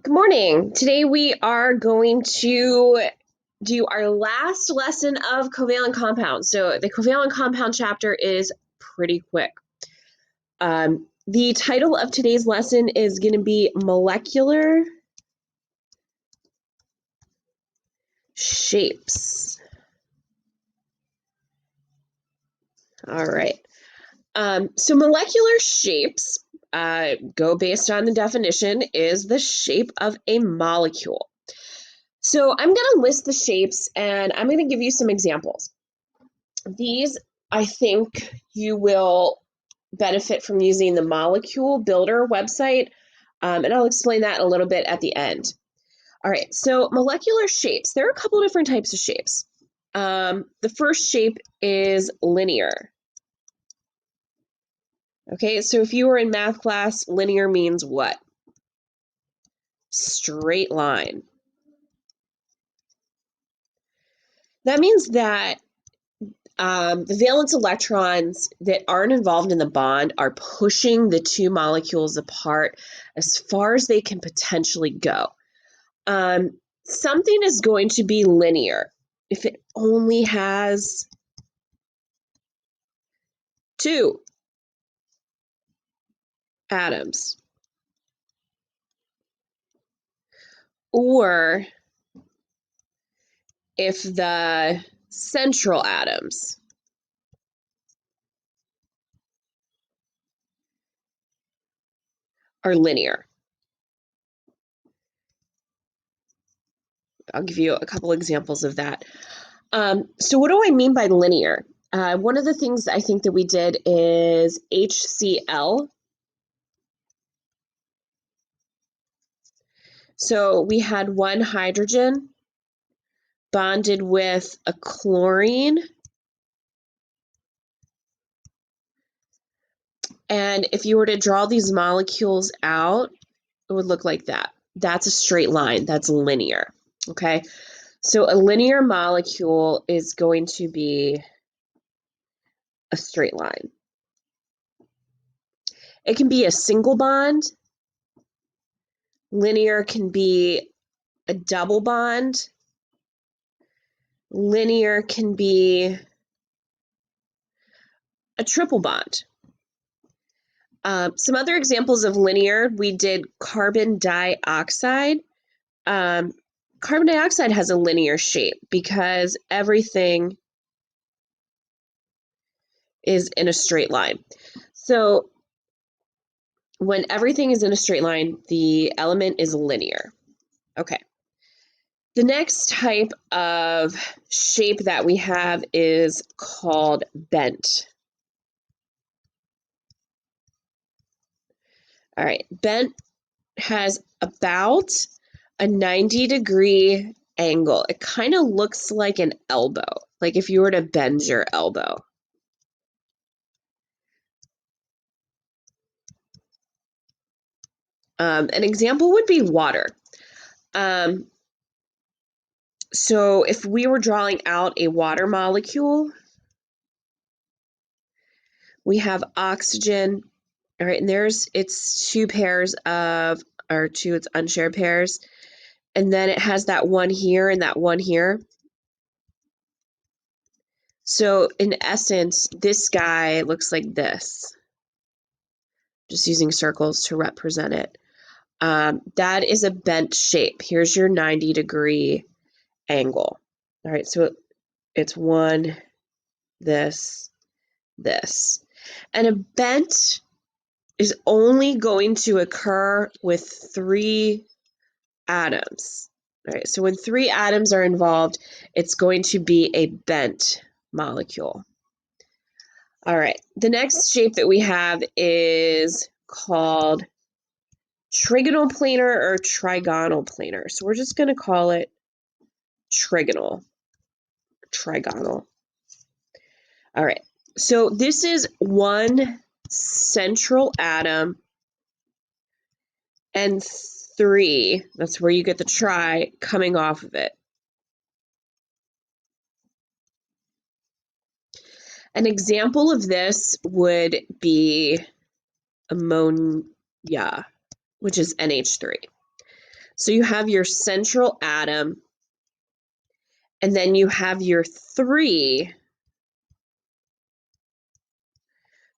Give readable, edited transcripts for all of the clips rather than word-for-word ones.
Good morning. Today we are going to do our last lesson of covalent compounds. So the covalent compound chapter is pretty quick. The title of today's lesson is going to be molecular shapes. All right. So molecular shapes, go based on the definition, is the shape of a molecule. So I'm going to list the shapes and I'm going to give you some examples. These, I think you will benefit from using the Molecule Builder website, and I'll explain that a little bit at the end. All right, so molecular shapes. There are a couple different types of shapes. The first shape is linear. Okay, so if you were in math class, linear means what? Straight line. That means that the valence electrons that aren't involved in the bond are pushing the two molecules apart as far as they can potentially go. Something is going to be linear if it only has two atoms, or if the central atoms are linear. I'll give you a couple examples of that. So what do I mean by linear? One of the things I think that we did is HCl. So we had one hydrogen bonded with a chlorine. And if you were to draw these molecules out, it would look like that. That's a straight line. That's linear. Okay. So a linear molecule is going to be a straight line. It can be a single bond. Linear can be a double bond. Linear can be a triple bond. Some other examples of linear, we did carbon dioxide. Carbon dioxide has a linear shape because everything is in a straight line. So when everything is in a straight line, the element is linear. Okay. The next type of shape that we have is called bent. All right, bent has about a 90-degree angle. It kind of looks like an elbow, like if you were to bend your elbow. An example would be water. So if we were drawing out a water molecule, we have oxygen, all right, and it's two pairs of, or two, it's unshared pairs, and then it has that one here and that one here. So in essence, this guy looks like this, just using circles to represent it. That is a bent shape. Here's your 90-degree angle. All right, so it's one, this, this. And a bent is only going to occur with three atoms. All right, so when three atoms are involved, it's going to be a bent molecule. All right, the next shape that we have is called trigonal planar or trigonal planar. So we're just going to call it trigonal. All right, so this is one central atom and three, that's where you get the tri, coming off of it. An example of this would be ammonia, which is NH3. So you have your central atom, and then you have your 3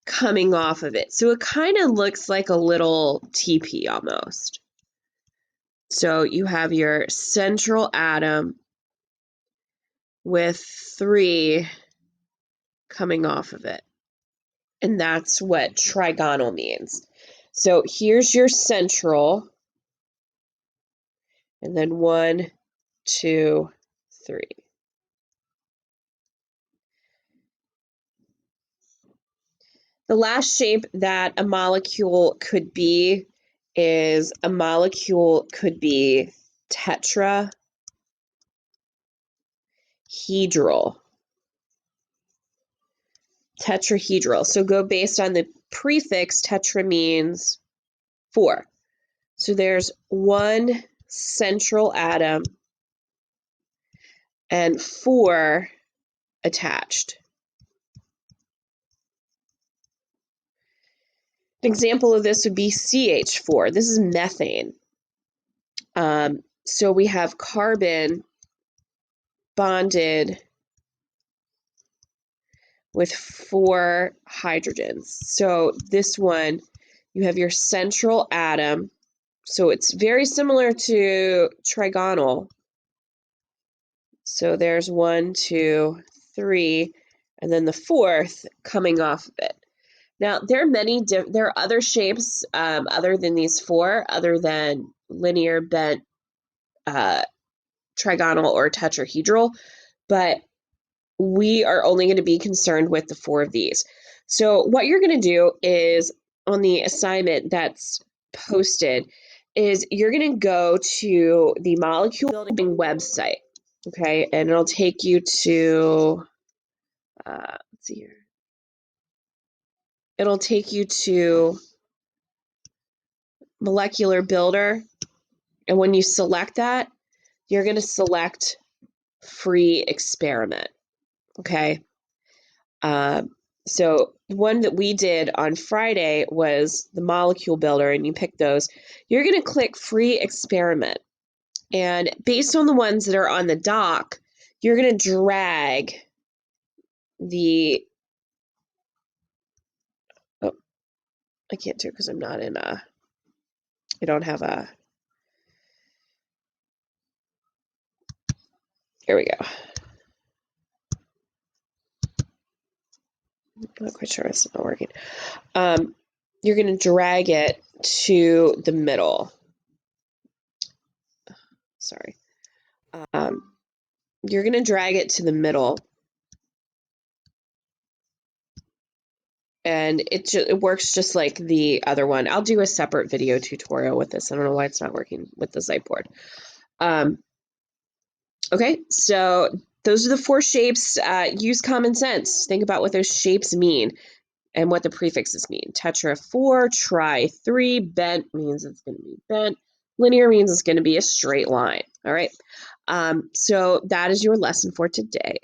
coming off of it. So it kind of looks like a little TP almost. So you have your central atom with 3 coming off of it. And that's what trigonal means. So here's your central, and then 1, 2, 3. The last shape that a molecule could be is a molecule could be tetrahedral. Tetrahedral. So go based on the prefix, tetra means 4. So there's 1 central atom and 4 attached. An example of this would be CH4. This is methane. So we have carbon bonded with 4 hydrogens. So this one, you have your central atom. So it's very similar to trigonal. So there's 1, 2, 3, and then the 4th coming off of it. Now, there are there are other shapes other than these 4, other than linear, bent, trigonal, or tetrahedral, but we are only going to be concerned with the 4 of these. So what you're going to do is, on the assignment that's posted, is you're going to go to the molecule building website, okay? And it'll take you to, let's see here. It'll take you to Molecular Builder, and when you select that, you're going to select Free Experiment, okay? So one that we did on Friday was the Molecule Builder, and you pick those. You're going to click Free Experiment, and based on the ones that are on the dock, you're going to drag the, oh, I can't do it because I'm not in a, I don't have a, here we go. I'm not quite sure it's not working. You're going to drag it to the middle. Sorry. You're going to drag it to the middle, and it works just like the other one. I'll do a separate video tutorial with this. I don't know why it's not working with the Ziteboard. Okay, so those are the 4 shapes. Use common sense. Think about what those shapes mean and what the prefixes mean. Tetra 4, tri 3, bent means it's going to be bent. Linear means it's going to be a straight line. All right. So that is your lesson for today.